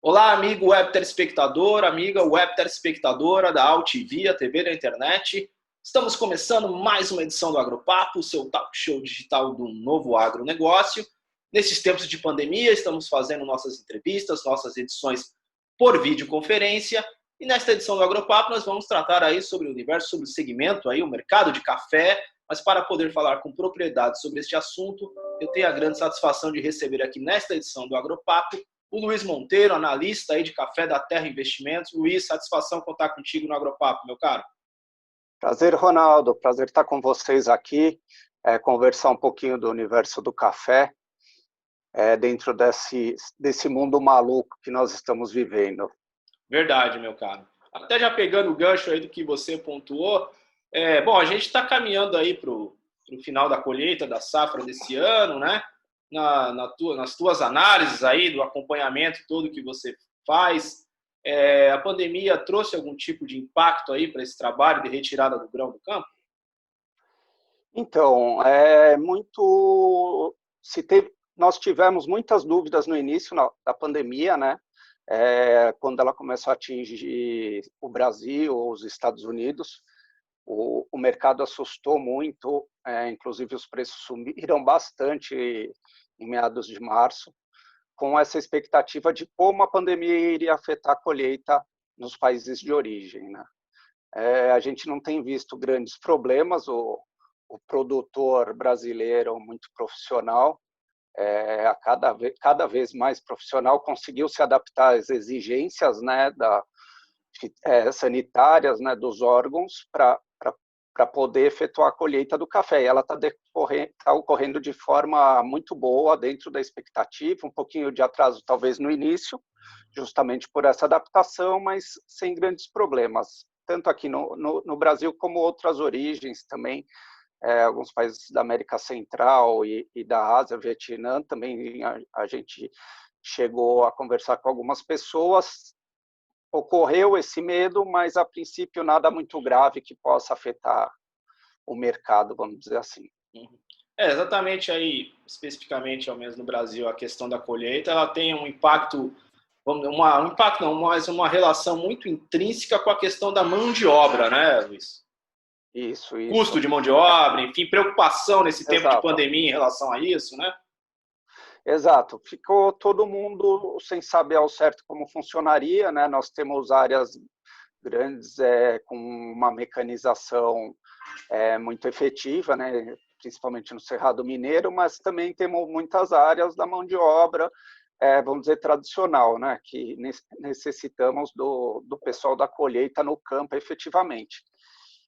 Olá, amigo web telespectador, amiga web telespectadora da AltV, a TV da internet. Estamos começando mais uma edição do Agropapo, o seu talk show digital do novo agronegócio. Nesses tempos de pandemia, estamos fazendo nossas entrevistas, nossas edições por videoconferência. E nesta edição do Agropapo, nós vamos tratar aí sobre o universo, sobre o segmento, aí, o mercado de café. Mas para poder falar com propriedade sobre este assunto, eu tenho a grande satisfação de receber aqui nesta edição do Agropapo o Luiz Monteiro, analista aí de café da Terra Investimentos. Luiz, satisfação contar contigo no Agropapo, meu caro. Prazer, Ronaldo. Prazer estar com vocês aqui, conversar um pouquinho do universo do café, dentro desse mundo maluco que nós estamos vivendo. Verdade, meu caro. Até já pegando o gancho aí do que você pontuou, bom, a gente está caminhando aí para o final da colheita da safra desse ano, né? Nas tuas análises aí, do acompanhamento todo que você faz, a pandemia trouxe algum tipo de impacto aí para esse trabalho de retirada do grão do campo? Então, nós tivemos muitas dúvidas no início da pandemia, né? Quando ela começou a atingir o Brasil ou os Estados Unidos, o mercado assustou muito, inclusive os preços subiram bastante em meados de março, com essa expectativa de como a pandemia iria afetar a colheita nos países de origem, né? A gente não tem visto grandes problemas, o produtor brasileiro muito profissional, cada vez mais profissional, conseguiu se adaptar às exigências, né, sanitárias, né, dos órgãos para poder efetuar a colheita do café. E ela está ocorrendo de forma muito boa, dentro da expectativa, um pouquinho de atraso talvez no início, justamente por essa adaptação, mas sem grandes problemas, tanto aqui no Brasil como outras origens também, alguns países da América Central e da Ásia, Vietnã, também a gente chegou a conversar com algumas pessoas. Ocorreu esse medo, mas a princípio nada muito grave que possa afetar o mercado, vamos dizer assim. Exatamente aí, especificamente ao menos no Brasil, a questão da colheita, ela tem um impacto, um impacto não, mas uma relação muito intrínseca com a questão da mão de obra, né, Luiz? Isso. Custo de mão de obra, enfim, preocupação nesse tempo de Exato. pandemia em relação a isso, né? Exato. Ficou todo mundo sem saber ao certo como funcionaria, né? Nós temos áreas grandes com uma mecanização muito efetiva, né? Principalmente no Cerrado Mineiro, mas também temos muitas áreas da mão de obra, vamos dizer, tradicional, né? Que necessitamos do pessoal da colheita no campo efetivamente.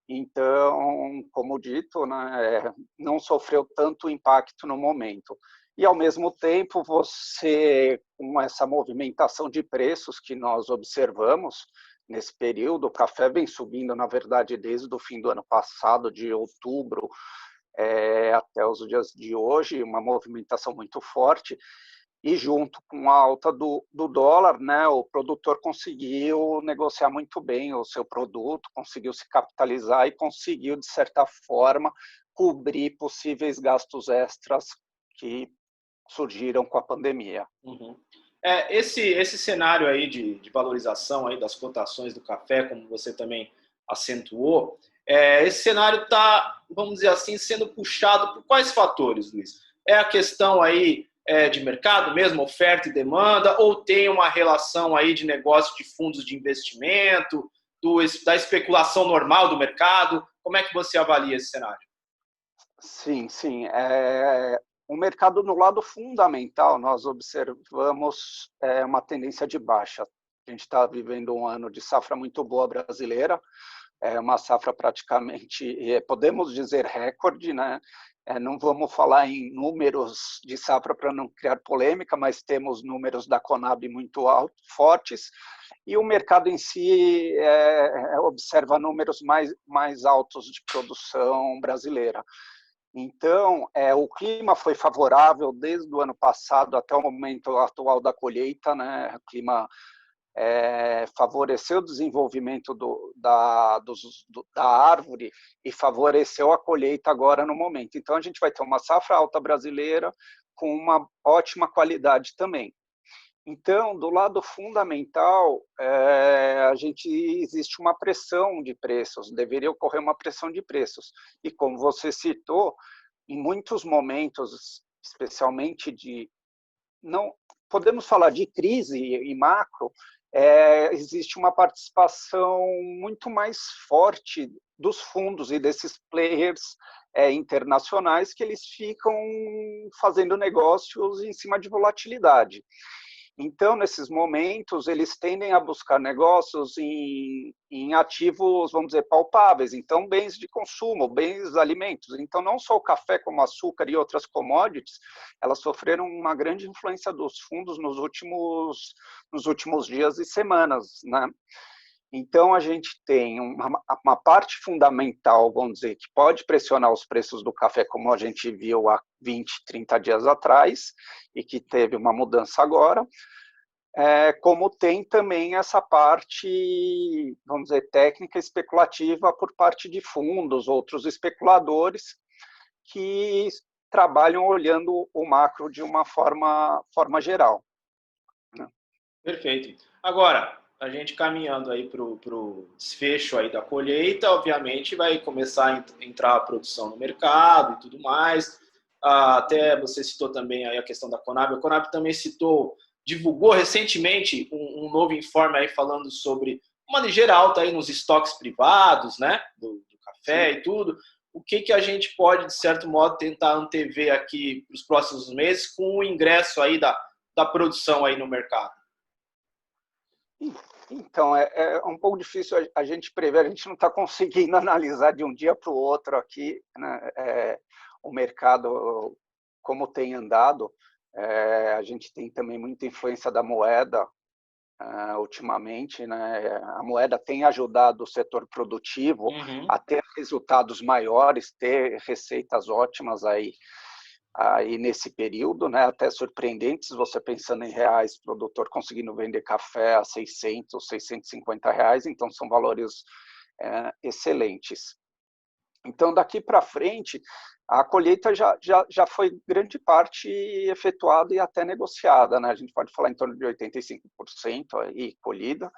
Então, como dito, né, não sofreu tanto impacto no momento. E, ao mesmo tempo, você, com essa movimentação de preços que nós observamos nesse período, o café vem subindo, na verdade, desde o fim do ano passado, de outubro até os dias de hoje, uma movimentação muito forte, e junto com a alta do dólar, né, o produtor conseguiu negociar muito bem o seu produto, conseguiu se capitalizar e conseguiu, de certa forma, cobrir possíveis gastos extras que surgiram com a pandemia. Uhum. Esse cenário aí de valorização aí das cotações do café, como você também acentuou, esse cenário está, vamos dizer assim, sendo puxado por quais fatores, Luiz? É a questão aí de mercado mesmo, oferta e demanda, ou tem uma relação aí de negócio de fundos de investimento, da especulação normal do mercado? Como é que você avalia esse cenário? Sim. O mercado, no lado fundamental, nós observamos uma tendência de baixa. A gente está vivendo um ano de safra muito boa brasileira, uma safra praticamente, podemos dizer, recorde, né? Não vamos falar em números de safra para não criar polêmica, mas temos números da Conab muito fortes, e o mercado em si observa números mais altos de produção brasileira. Então, o clima foi favorável desde o ano passado até o momento atual da colheita, né? O clima favoreceu o desenvolvimento da árvore e favoreceu a colheita agora no momento. Então, a gente vai ter uma safra alta brasileira com uma ótima qualidade também. Então, do lado fundamental, existe uma pressão de preços, deveria ocorrer uma pressão de preços. E como você citou, em muitos momentos, especialmente não podemos falar de crise e macro, existe uma participação muito mais forte dos fundos e desses players internacionais que eles ficam fazendo negócios em cima de volatilidade. Então, nesses momentos, eles tendem a buscar negócios em ativos, vamos dizer, palpáveis, então bens de consumo, bens alimentos. Então, não só o café, como o açúcar e outras commodities, elas sofreram uma grande influência dos fundos nos últimos dias e semanas, né? Então, a gente tem uma parte fundamental, vamos dizer, que pode pressionar os preços do café, como a gente viu há 20, 30 dias atrás, e que teve uma mudança agora, como tem também essa parte, vamos dizer, técnica especulativa por parte de fundos, outros especuladores, que trabalham olhando o macro de uma forma geral. Perfeito. Agora, a gente caminhando aí para o desfecho aí da colheita, obviamente vai começar a entrar a produção no mercado e tudo mais. Até você citou também aí a questão da Conab. A Conab também divulgou recentemente um novo informe aí falando sobre uma ligeira alta aí nos estoques privados, né, do café. Sim. E tudo. O que a gente pode, de certo modo, tentar antever aqui para os próximos meses com o ingresso aí da produção aí no mercado? Então, é um pouco difícil a gente prever, a gente não está conseguindo analisar de um dia para o outro aqui, né, o mercado, como tem andado. A gente tem também muita influência da moeda ultimamente, né? A moeda tem ajudado o setor produtivo a ter resultados maiores, ter receitas ótimas aí nesse período, né, até surpreendentes, você pensando em reais, produtor conseguindo vender café a 600, 650 reais, então são valores excelentes. Então, daqui para frente, a colheita já foi grande parte efetuada e até negociada, né? A gente pode falar em torno de 85% aí colhida.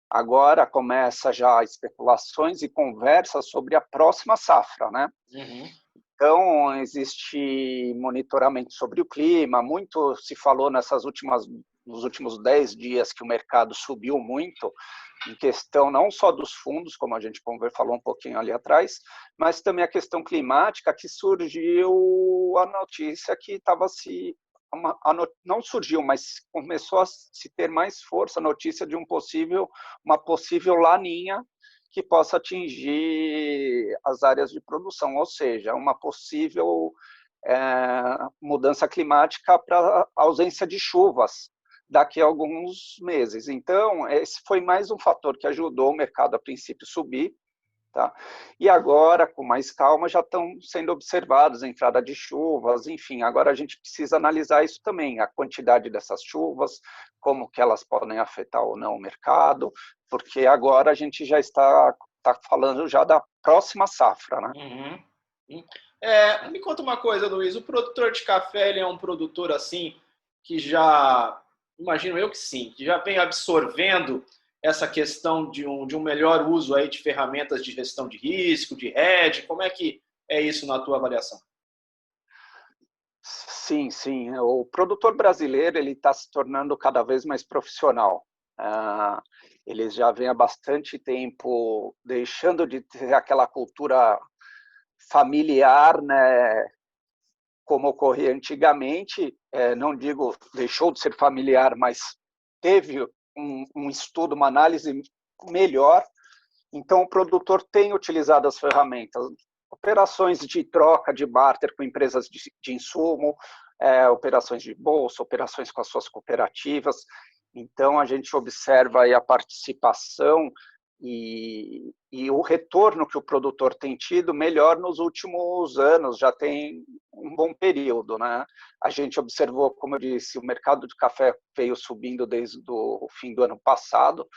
Agora começa já especulações e conversas sobre a próxima safra, né? Então, existe monitoramento sobre o clima, muito se falou nos últimos 10 dias que o mercado subiu muito, em questão não só dos fundos, como a gente falou um pouquinho ali atrás, mas também a questão climática, que surgiu a notícia que não surgiu, mas começou a se ter mais força a notícia de uma possível laninha que possa atingir as áreas de produção, ou seja, uma possível mudança climática para ausência de chuvas daqui a alguns meses. Então, esse foi mais um fator que ajudou o mercado a princípio subir, tá? E agora, com mais calma, já estão sendo observados a entrada de chuvas, enfim, agora a gente precisa analisar isso também, a quantidade dessas chuvas, como que elas podem afetar ou não o mercado, porque agora a gente já está falando já da próxima safra, né? Me conta uma coisa, Luiz, o produtor de café, ele é um produtor assim, que já, imagino eu que sim, que já vem absorvendo essa questão de um melhor uso aí de ferramentas de gestão de risco, de hedge, como é que é isso na tua avaliação? Sim, sim. O produtor brasileiro ele está se tornando cada vez mais profissional. Eles já vêm há bastante tempo deixando de ter aquela cultura familiar, né, como ocorria antigamente. Não digo deixou de ser familiar, mas teve um estudo, uma análise melhor. Então, o produtor tem utilizado as ferramentas, operações de troca, de barter com empresas de insumo, operações de bolsa, operações com as suas cooperativas. Então, a gente observa aí a participação e o retorno que o produtor tem tido melhor nos últimos anos, já tem um bom período, né? A gente observou, como eu disse, o mercado de café veio subindo desde o fim do ano passado,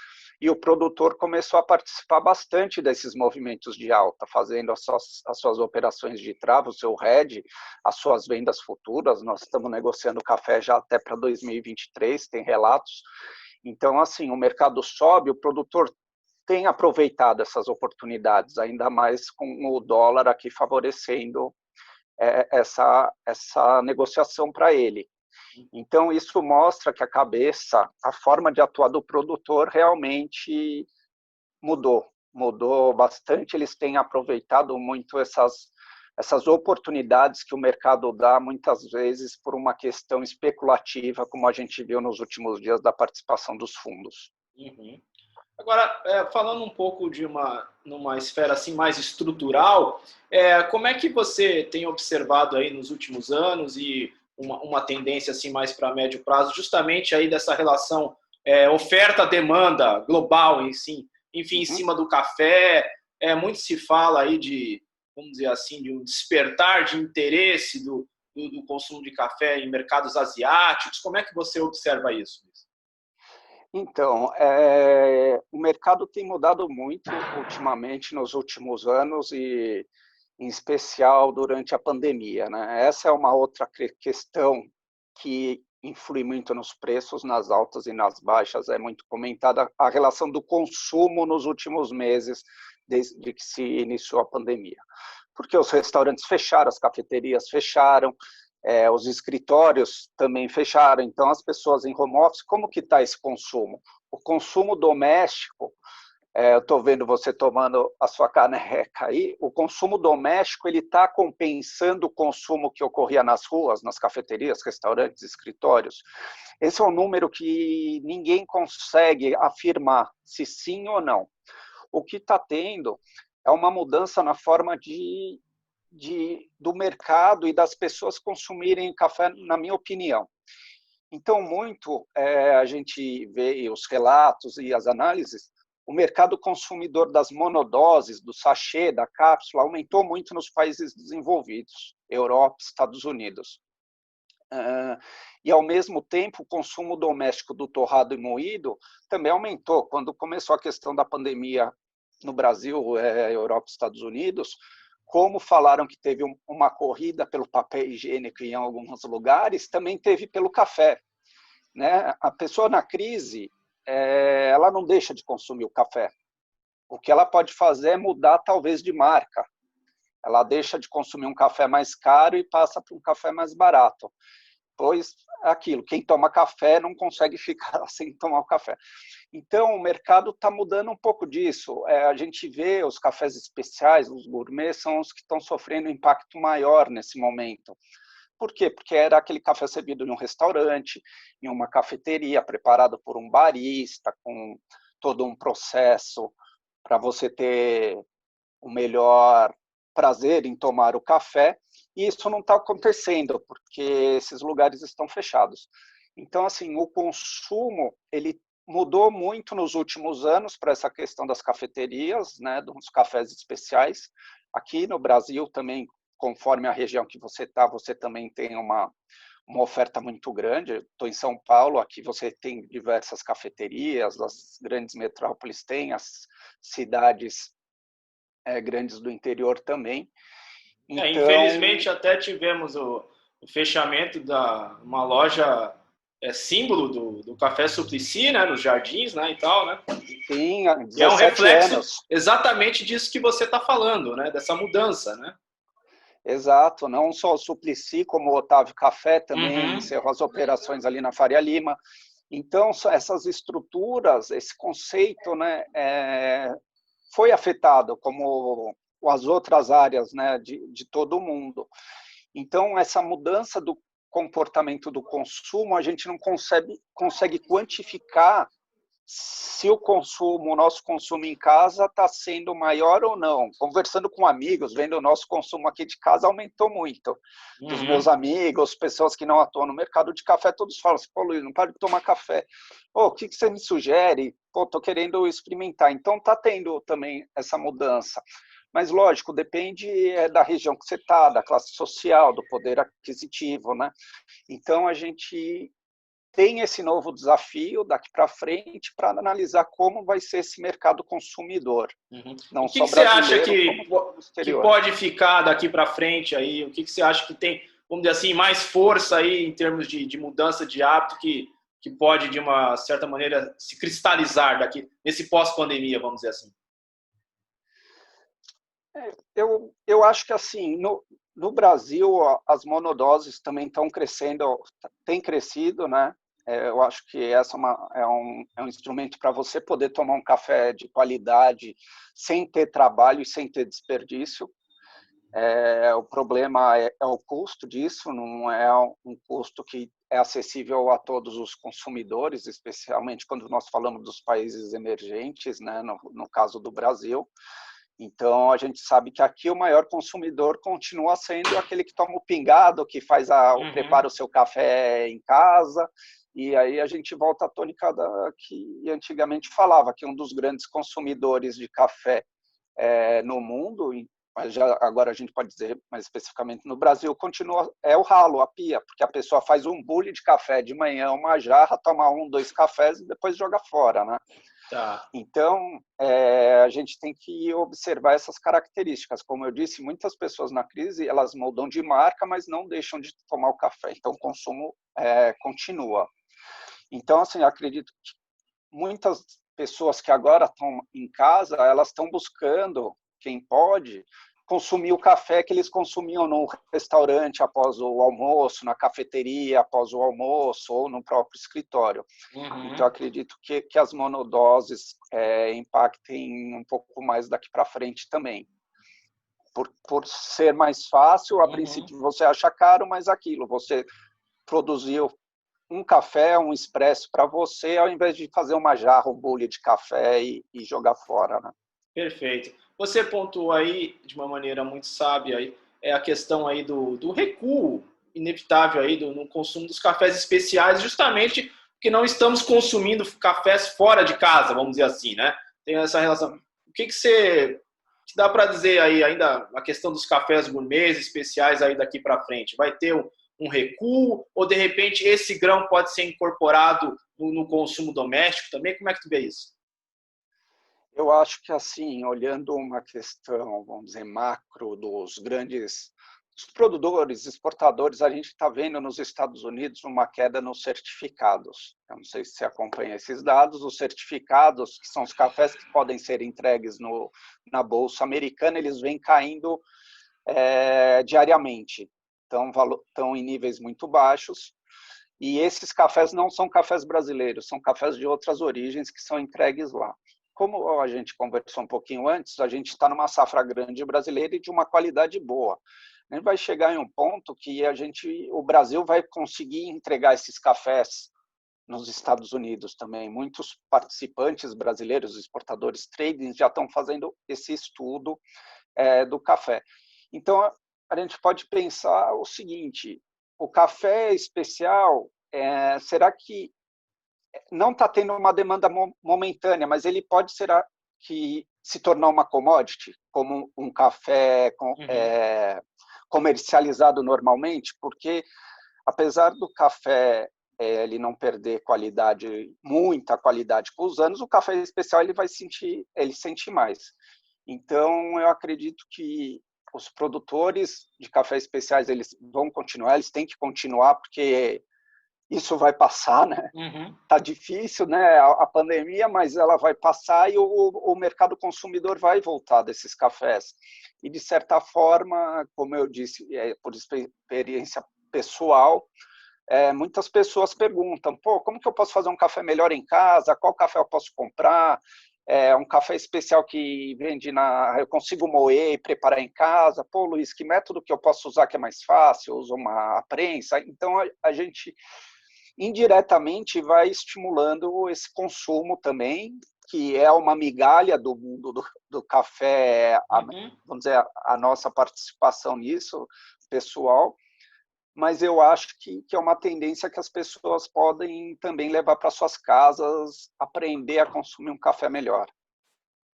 e o produtor começou a participar bastante desses movimentos de alta, fazendo as suas operações de trava, o seu hedge, as suas vendas futuras. Nós estamos negociando café já até para 2023, tem relatos. Então, assim, o mercado sobe, o produtor tem aproveitado essas oportunidades, ainda mais com o dólar aqui favorecendo essa negociação para ele. Então, isso mostra que a forma de atuar do produtor realmente mudou bastante. Eles têm aproveitado muito essas oportunidades que o mercado dá, muitas vezes por uma questão especulativa, como a gente viu nos últimos dias da participação dos fundos. Uhum. Agora, falando um pouco numa esfera assim mais estrutural, como é que você tem observado aí nos últimos anos e uma tendência assim mais para médio prazo, justamente aí dessa relação oferta-demanda global enfim, em cima do café? Muito se fala aí de, vamos dizer assim, de um despertar de interesse do consumo de café em mercados asiáticos. Como é que você observa isso? Então, o mercado tem mudado muito ultimamente, nos últimos anos, e em especial durante a pandemia, né? Essa é uma outra questão que influi muito nos preços, nas altas e nas baixas. É muito comentada a relação do consumo nos últimos meses, desde que se iniciou a pandemia. Porque os restaurantes fecharam, as cafeterias fecharam, os escritórios também fecharam, então as pessoas em home office, como que está esse consumo? O consumo doméstico, eu estou vendo você tomando a sua caneca aí, o consumo doméstico ele está compensando o consumo que ocorria nas ruas, nas cafeterias, restaurantes, escritórios. Esse é um número que ninguém consegue afirmar se sim ou não. O que está tendo é uma mudança na forma do mercado e das pessoas consumirem café, na minha opinião. Então, a gente vê os relatos e as análises, o mercado consumidor das monodoses, do sachê, da cápsula, aumentou muito nos países desenvolvidos, Europa, Estados Unidos. E, ao mesmo tempo, o consumo doméstico do torrado e moído também aumentou. Quando começou a questão da pandemia no Brasil, Europa, Estados Unidos, como falaram que teve uma corrida pelo papel higiênico em alguns lugares, também teve pelo café, né? A pessoa na crise, ela não deixa de consumir o café. O que ela pode fazer é mudar, talvez, de marca. Ela deixa de consumir um café mais caro e passa para um café mais barato. Pois aquilo, quem toma café não consegue ficar sem tomar o café. Então, o mercado está mudando um pouco disso. A gente vê os cafés especiais, os gourmets, são os que estão sofrendo um impacto maior nesse momento. Por quê? Porque era aquele café servido em um restaurante, em uma cafeteria, preparado por um barista, com todo um processo para você ter o melhor prazer em tomar o café, e isso não está acontecendo, porque esses lugares estão fechados. Então, assim, o consumo, ele mudou muito nos últimos anos para essa questão das cafeterias, né, dos cafés especiais. Aqui no Brasil também, conforme a região que você está, você também tem uma oferta muito grande. Estou em São Paulo, aqui você tem diversas cafeterias, as grandes metrópoles têm, as cidades grandes do interior também. Então, infelizmente, até tivemos o fechamento da uma loja símbolo do Café Suplicy, né, nos Jardins, né, e tal, né? Sim, e é um reflexo exatamente disso que você está falando, né, dessa mudança, né? Exato, não só o Suplicy, como o Otávio Café também encerrou as operações ali na Faria Lima. Então, essas estruturas, esse conceito, né, foi afetado, como as outras áreas, né, de todo o mundo. Então, essa mudança do comportamento do consumo, a gente não consegue quantificar se o nosso consumo em casa está sendo maior ou não. Conversando com amigos, vendo o nosso consumo aqui de casa, aumentou muito. Dos meus amigos, pessoas que não atuam no mercado de café, todos falam assim, pô, Luiz, não paro de tomar café. Pô, o que você me sugere? Pô, estou querendo experimentar. Então, está tendo também essa mudança. Mas, lógico, depende da região que você está, da classe social, do poder aquisitivo, né? Então, a gente tem esse novo desafio daqui para frente para analisar como vai ser esse mercado consumidor, não o que só que você acha brasileiro, como no que exterior. pode ficar daqui para frente aí? O que você acha que tem, vamos dizer assim, mais força aí em termos de mudança de hábito que pode, de uma certa maneira, se cristalizar daqui nesse pós-pandemia, vamos dizer assim? Eu acho que, assim, no Brasil, as monodoses também estão crescendo, tem crescido, né? Eu acho que essa é um instrumento para você poder tomar um café de qualidade sem ter trabalho e sem ter desperdício. O problema é o custo disso, não é um custo que é acessível a todos os consumidores, especialmente quando nós falamos dos países emergentes, né? No caso do Brasil. Então, a gente sabe que aqui o maior consumidor continua sendo aquele que toma o pingado, que prepara o seu café em casa, e aí a gente volta à tônica que antigamente falava, que um dos grandes consumidores de café no mundo, mas agora a gente pode dizer mais especificamente no Brasil, é o ralo, a pia, porque a pessoa faz um bule de café de manhã, uma jarra, toma 2 cafés e depois joga fora, né? Tá. Então, a gente tem que observar essas características. Como eu disse, muitas pessoas na crise, elas mudam de marca, mas não deixam de tomar o café. Então, o consumo continua. Então, assim, acredito que muitas pessoas que agora estão em casa, elas estão buscando, quem pode, consumir o café que eles consumiam no restaurante após o almoço, na cafeteria após o almoço ou no próprio escritório. Então, acredito que as monodoses impactem um pouco mais daqui para frente também. Por ser mais fácil, a princípio você acha caro, mas aquilo, você produziu um café, um expresso para você, ao invés de fazer uma jarra, um bule de café e jogar fora, né? Perfeito. Você pontuou aí, de uma maneira muito sábia, aí, a questão aí do recuo inevitável aí no consumo dos cafés especiais, justamente porque não estamos consumindo cafés fora de casa, vamos dizer assim, né? Tem essa relação. O que você dá para dizer aí ainda a questão dos cafés gourmets especiais aí daqui para frente? Vai ter um recuo ou, de repente, esse grão pode ser incorporado no consumo doméstico também? Como é que tu vê isso? Eu acho que, assim, olhando uma questão, vamos dizer, macro dos grandes produtores, exportadores, a gente está vendo nos Estados Unidos uma queda nos certificados. Eu não sei se você acompanha esses dados. Os certificados, que são os cafés que podem ser entregues na Bolsa Americana, eles vêm caindo diariamente. Estão em níveis muito baixos. E esses cafés não são cafés brasileiros, são cafés de outras origens que são entregues lá. Como a gente conversou um pouquinho antes, a gente está numa safra grande brasileira e de uma qualidade boa. A gente vai chegar em um ponto que o Brasil vai conseguir entregar esses cafés nos Estados Unidos também. Muitos participantes brasileiros, exportadores, trading, já estão fazendo esse estudo do café. Então, a gente pode pensar o seguinte: o café especial, será que não está tendo uma demanda momentânea, mas ele pode que se tornar uma commodity, como um café comercializado normalmente, porque apesar do café ele não perder qualidade, muita qualidade com os anos, o café especial ele sente mais. Então, eu acredito que os produtores de café especiais eles vão continuar, eles têm que continuar, porque isso vai passar, né? Tá difícil, né? A pandemia, mas ela vai passar e o mercado consumidor vai voltar desses cafés. E, de certa forma, como eu disse, por experiência pessoal, muitas pessoas perguntam, pô, como que eu posso fazer um café melhor em casa? Qual café eu posso comprar? Um café especial que vende eu consigo moer e preparar em casa. Pô, Luiz, que método que eu posso usar que é mais fácil? Eu uso uma prensa. Então, a gente indiretamente vai estimulando esse consumo também, que é uma migalha do mundo do café, vamos dizer, a nossa participação nisso, pessoal, mas eu acho que é uma tendência que as pessoas podem também levar para suas casas, aprender a consumir um café melhor.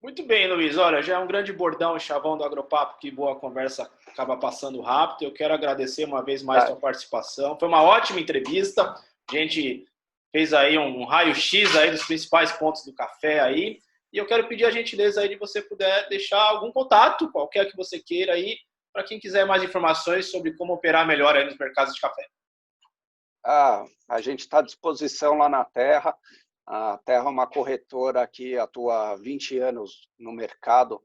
Muito bem, Luiz. Olha, já é um grande bordão e chavão do Agropapo, que boa conversa acaba passando rápido. Eu quero agradecer uma vez mais a tua participação. Foi uma ótima entrevista. A gente fez aí um raio-x aí dos principais pontos do café aí. E eu quero pedir a gentileza aí de você puder deixar algum contato, qualquer que você queira aí, para quem quiser mais informações sobre como operar melhor aí nos mercados de café. A gente está à disposição lá na Terra. A Terra é uma corretora que atua há 20 anos no mercado.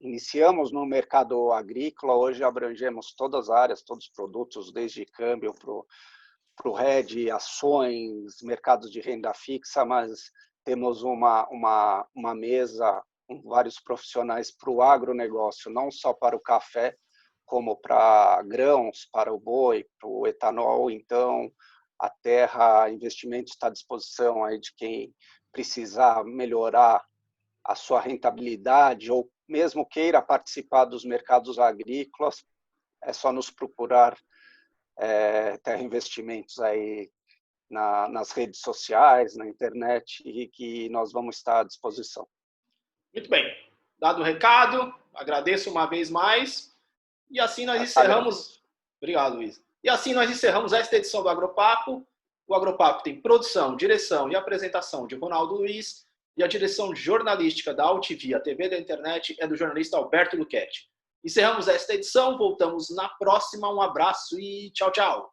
Iniciamos no mercado agrícola, hoje abrangemos todas as áreas, todos os produtos, desde câmbio para o hedge, ações, mercados de renda fixa, mas temos uma mesa com vários profissionais para o agronegócio, não só para o café, como para grãos, para o boi, para o etanol. Então, a Terra Investimentos está à disposição aí de quem precisar melhorar a sua rentabilidade ou mesmo queira participar dos mercados agrícolas, é só nos procurar, Terra Investimentos aí nas redes sociais, na internet, e que nós vamos estar à disposição. Muito bem. Dado o recado, agradeço uma vez mais. E assim nós encerramos. Obrigado, Luiz. E assim nós encerramos esta edição do Agropapo. O Agropapo tem produção, direção e apresentação de Ronaldo Luiz, e a direção jornalística da Altivia TV da Internet é do jornalista Alberto Luchetti. Encerramos esta edição, voltamos na próxima. Um abraço e tchau, tchau.